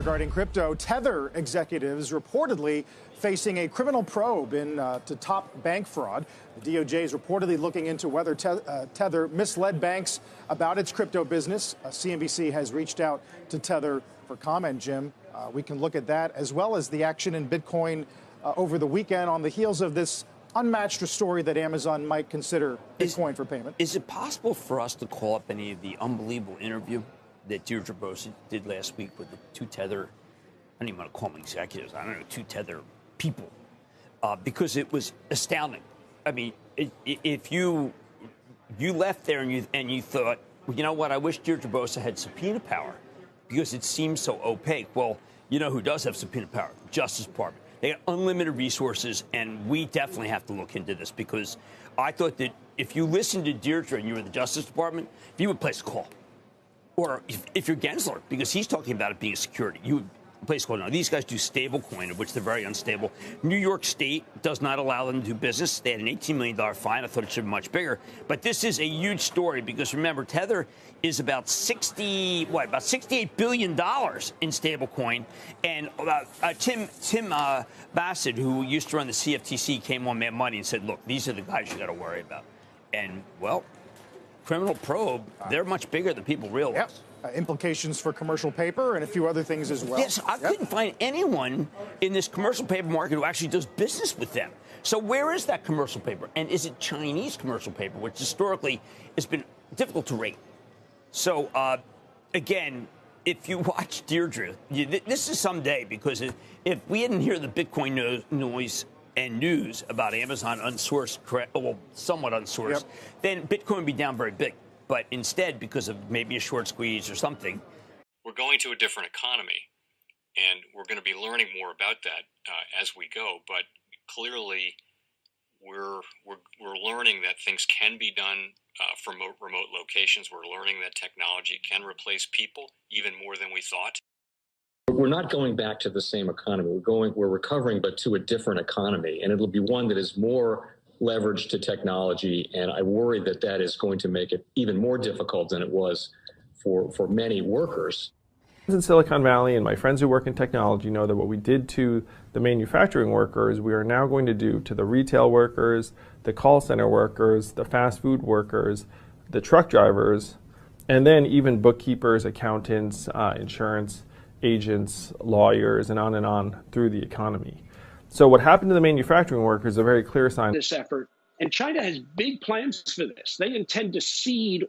Regarding crypto, Tether executives reportedly facing a criminal probe to top bank fraud. The DOJ is reportedly looking into whether Tether misled banks about its crypto business. CNBC has reached out to Tether for comment, Jim. We can look at that as well as the action in Bitcoin over the weekend on the heels of this unmatched story that Amazon might consider Bitcoin for payment. Is it possible for us to call up any of the unbelievable interview that Deirdre Bosa did last week with the two Tether, I don't even want to call them executives, I don't know, two Tether people, because it was astounding. I mean, if you left there and you thought, well, you know what, I wish Deirdre Bosa had subpoena power because it seems so opaque. Well, you know who does have subpoena power? Justice Department. They got unlimited resources, and we definitely have to look into this because I thought that if you listened to Deirdre and you were the Justice Department, you would place a call. Or if you're Gensler, because he's talking about it being a security, you would place a call. Now, these guys do stable coin, of which they're very unstable. New York State does not allow them to do business. They had an $18 million fine. I thought it should be much bigger. But this is a huge story because, remember, Tether is about $68 billion in stable coin. And Tim Bassett, who used to run the CFTC, came on Mad Money and said, look, these are the guys you got to worry about. And, well, criminal probe, they're much bigger than people realize. Yep. Implications for commercial paper and a few other things as well. Yes, I couldn't find anyone in this commercial paper market who actually does business with them. So where is that commercial paper? And is it Chinese commercial paper, which historically has been difficult to rate? So, again, if you watch Deirdre, this is someday, because if we didn't hear the Bitcoin noise and news about Amazon unsourced, well, somewhat unsourced, then Bitcoin would be down very big. But instead, because of maybe a short squeeze or something, we're going to a different economy, and we're going to be learning more about that as we go. But clearly, we're learning that things can be done from remote locations. We're learning that technology can replace people even more than we thought. We're not going back to the same economy. We're recovering, but to a different economy, and it'll be one that is more leveraged to technology. And I worry that that is going to make it even more difficult than it was for many workers. In Silicon Valley, and my friends who work in technology know that what we did to the manufacturing workers, we are now going to do to the retail workers, the call center workers, the fast food workers, the truck drivers, and then even bookkeepers, accountants, insurance agents, lawyers, and on through the economy. So what happened to the manufacturing workers is a very clear sign. This effort, and China has big plans for this. They intend to seed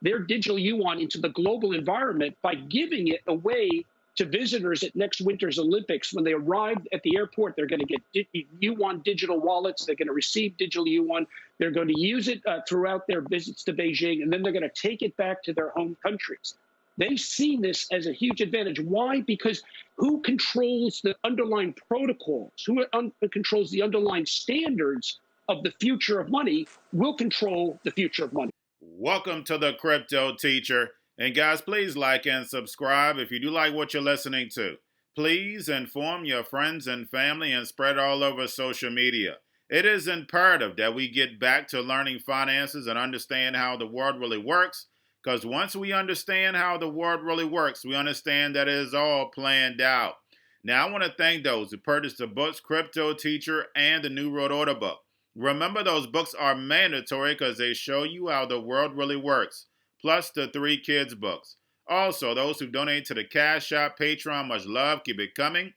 their digital yuan into the global environment by giving it away to visitors at next winter's Olympics. When they arrive at the airport, they're going to get yuan digital wallets. They're going to receive digital yuan. They're going to use it throughout their visits to Beijing, and then they're going to take it back to their home countries. They see this as a huge advantage. Why? Because who controls the underlying protocols, who controls the underlying standards of the future of money will control the future of money. Welcome to the Crypto Teacher. And guys, please like and subscribe if you do like what you're listening to. Please inform your friends and family and spread all over social media. It is imperative that we get back to learning finances and understand how the world really works. Because once we understand how the world really works, we understand that it is all planned out. Now, I want to thank those who purchased the books Cryptoteacher and the New World Order book. Remember, those books are mandatory because they show you how the world really works, plus the 3 kids books. Also, those who donate to the Cash App, Patreon, much love, keep it coming.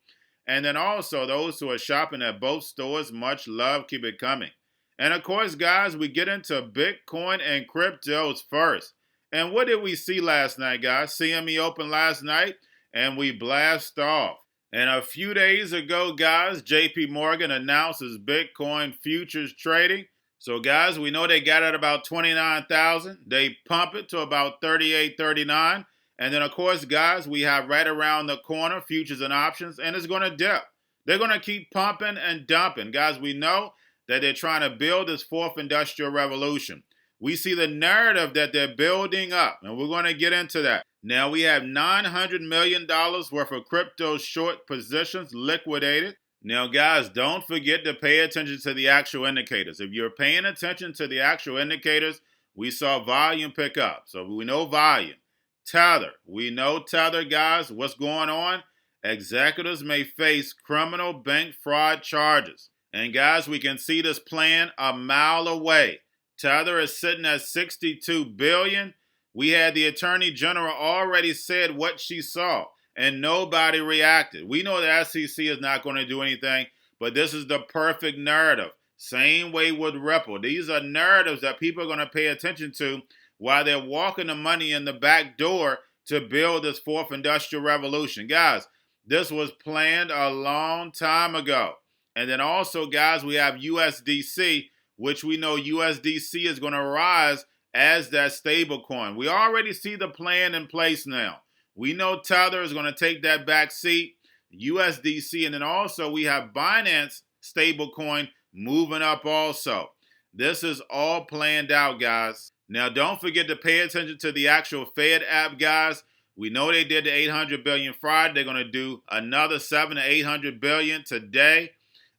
And then also those who are shopping at both stores, much love, keep it coming. And of course, guys, we get into Bitcoin and cryptos first. And what did we see last night, guys? CME opened last night, and we blast off. And a few days ago, guys, JP Morgan announced his Bitcoin futures trading. So, guys, we know they got it about 29,000. They pump it to about 38, 39. And then, of course, guys, we have right around the corner futures and options, and it's going to dip. They're going to keep pumping and dumping. Guys, we know that they're trying to build this 4th industrial revolution. We see the narrative that they're building up, and we're going to get into that. Now, we have $900 million worth of crypto short positions liquidated. Now, guys, don't forget to pay attention to the actual indicators. If you're paying attention to the actual indicators, we saw volume pick up. So we know volume. Tether. We know Tether, guys. What's going on? executives may face criminal bank fraud charges. And guys, we can see this plan a mile away. Tether is sitting at $62 billion. We had the Attorney General already said what she saw, and nobody reacted. We know the SEC is not going to do anything, but this is the perfect narrative. Same way with Ripple. These are narratives that people are going to pay attention to while they're walking the money in the back door to build this fourth industrial revolution. Guys, this was planned a long time ago. And then also, guys, we have USDC, which we know USDC is going to rise as that stable coin. We already see the plan in place now. We know Tether is going to take that back seat, USDC, and then also we have Binance stable coin moving up also. This is all planned out, guys. Now, don't forget to pay attention to the actual Fed app, guys. We know they did the 800 billion Friday. They're going to do another 700 to 800 billion today.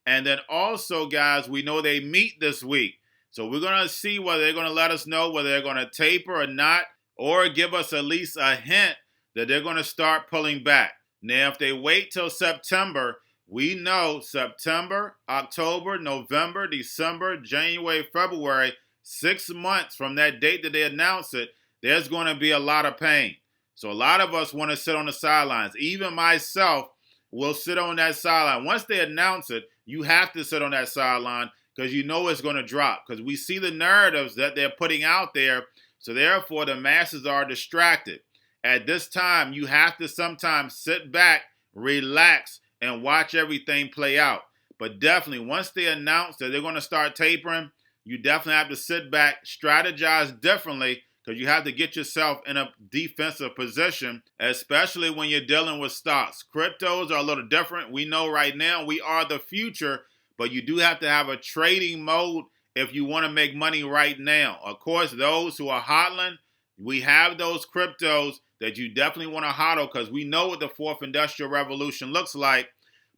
And then also, guys, we know they meet this week. So we're going to see whether they're going to let us know whether they're going to taper or not, or give us at least a hint that they're going to start pulling back. Now, if they wait till September, we know September, October, November, December, January, February, 6 months from that date that they announce it, there's going to be a lot of pain. So a lot of us want to sit on the sidelines. Even myself will sit on that sideline. Once they announce it, you have to sit on that sideline because you know it's going to drop. Because we see the narratives that they're putting out there. So therefore, the masses are distracted. At this time, you have to sometimes sit back, relax, and watch everything play out. But definitely, once they announce that they're going to start tapering, you definitely have to sit back, strategize differently, because you have to get yourself in a defensive position, especially when you're dealing with stocks. Cryptos are a little different. We know right now we are the future, but you do have to have a trading mode if you want to make money right now. Of course, those who are hodling, we have those cryptos that you definitely want to hodl because we know what the fourth industrial revolution looks like.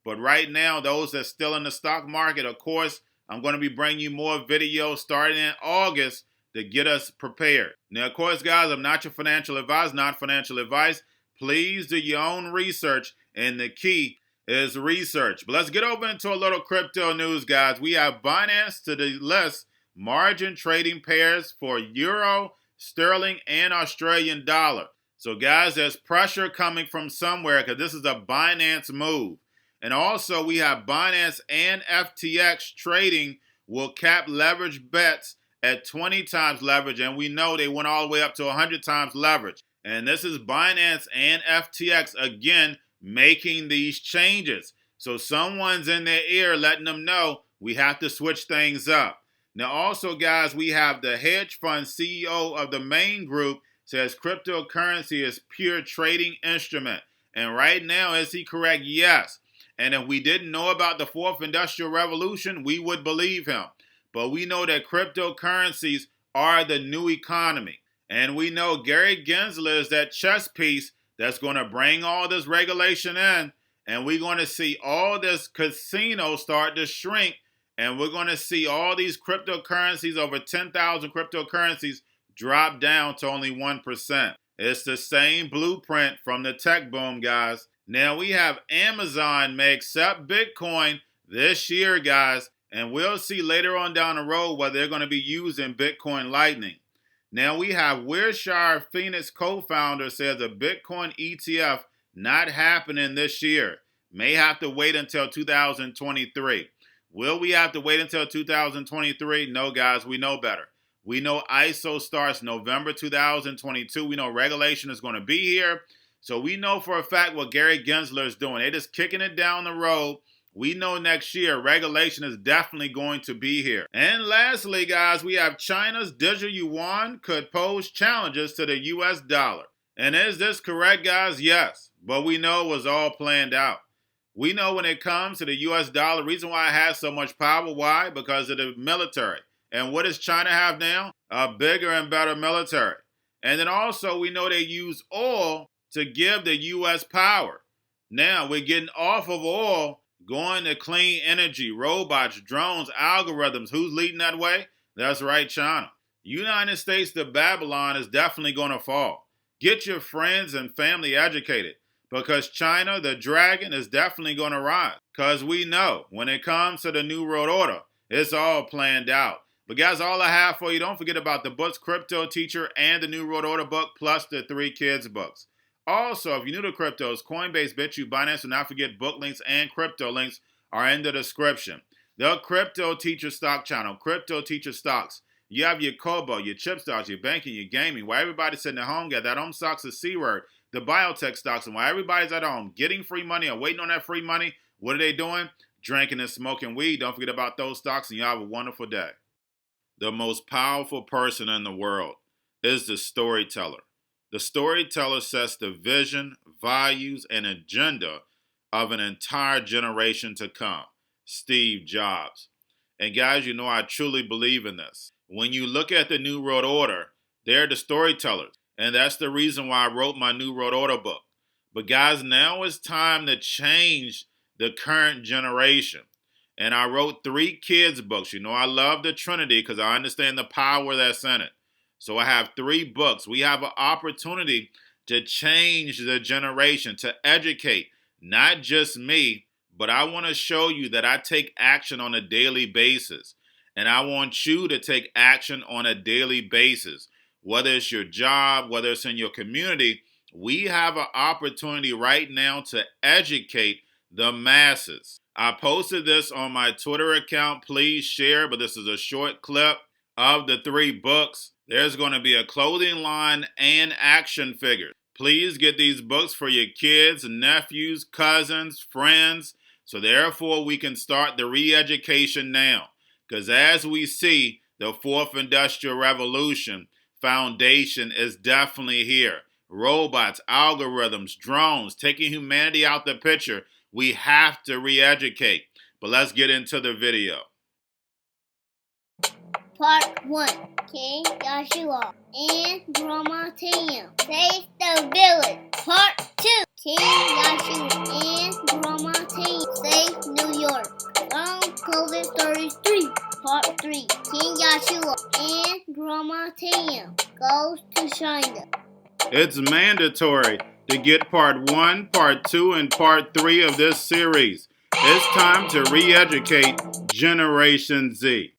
But right now, those that are still in the stock market, of course, I'm going to be bringing you more videos starting in August to get us prepared. Now, of course, guys, I'm not your financial advisor, not financial advice. Please do your own research, and the key is research. But let's get over into a little crypto news, guys. We have Binance to the list margin trading pairs for Euro, Sterling, and Australian dollar. So, guys, there's pressure coming from somewhere because this is a Binance move. And also, we have Binance and FTX trading will cap leverage bets at 20 times leverage, and we know they went all the way up to 100 times leverage. And this is Binance and FTX, again, making these changes. So someone's in their ear letting them know we have to switch things up. Now, also, guys, we have the hedge fund CEO of the main group says cryptocurrency is pure trading instrument. And right now, is he correct? Yes. And if we didn't know about the fourth industrial revolution, we would believe him. But we know that cryptocurrencies are the new economy. And we know Gary Gensler is that chess piece that's going to bring all this regulation in. And we're going to see all this casino start to shrink. And we're going to see all these cryptocurrencies, over 10,000 cryptocurrencies, drop down to only 1%. It's the same blueprint from the tech boom, guys. Now we have Amazon may accept Bitcoin this year, guys. And we'll see later on down the road whether they're going to be using Bitcoin Lightning. Now we have Wilshire Phoenix co-founder says a Bitcoin ETF not happening this year. May have to wait until 2023. Will we have to wait until 2023? No, guys, we know better. We know ISO starts November 2022. We know regulation is going to be here. So we know for a fact what Gary Gensler is doing. They're just kicking it down the road. We know next year regulation is definitely going to be here. And lastly, guys, we have China's digital yuan could pose challenges to the US dollar. And is this correct, guys? Yes. But we know it was all planned out. We know when it comes to the US dollar, the reason why it has so much power, why? Because of the military. And what does China have now? A bigger and better military. And then also we know they use oil to give the US power. Now we're getting off of oil, going to clean energy, robots, drones, algorithms. Who's leading that way? That's right, China. United States to Babylon is definitely going to fall. Get your friends and family educated. because China, the dragon, is definitely going to rise. Because we know when it comes to the New World Order, it's all planned out. But guys, all I have for you, don't forget about the books, Cryptoteacher and the New World Order book, plus the 3 kids books. Also, if you're new to cryptos, Coinbase, Bitrue, Binance, do not forget book links and crypto links are in the description. The Cryptoteacher stock channel, Cryptoteacher stocks. You have your Kobo, your chip stocks, your banking, your gaming, while everybody's sitting at home, got that home stocks, the C word, the biotech stocks, and while everybody's at home getting free money or waiting on that free money, what are they doing? Drinking and smoking weed. Don't forget about those stocks, and you have a wonderful day. The most powerful person in the world is the storyteller. The storyteller sets the vision, values, and agenda of an entire generation to come. Steve Jobs. And guys, you know I truly believe in this. When you look at the New World Order, they're the storytellers. And that's the reason why I wrote my New World Order book. But guys, now it's time to change the current generation. And I wrote 3 kids books. You know I love the Trinity because I understand the power that's in it. So I have 3 books. We have an opportunity to change the generation, to educate, not just me, but I want to show you that I take action on a daily basis. And I want you to take action on a daily basis. Whether it's your job, whether it's in your community, we have an opportunity right now to educate the masses. I posted this on my Twitter account. Please share, but this is a short clip of the 3 books. There's going to be a clothing line and action figures. Please get these books for your kids, nephews, cousins, friends, so therefore we can start the re-education now. Because as we see, the 4th Industrial Revolution foundation is definitely here. Robots, algorithms, drones, taking humanity out the picture. We have to re-educate. But let's get into the video. Part 1. King Joshua and Grandma Tam save the village. Part 2. King Joshua and Grandma Tam save New York from COVID-33. Part 3. King Joshua and Grandma Tam goes to China. It's mandatory to get part 1, part 2, and part 3 of this series. It's time to re-educate Generation Z.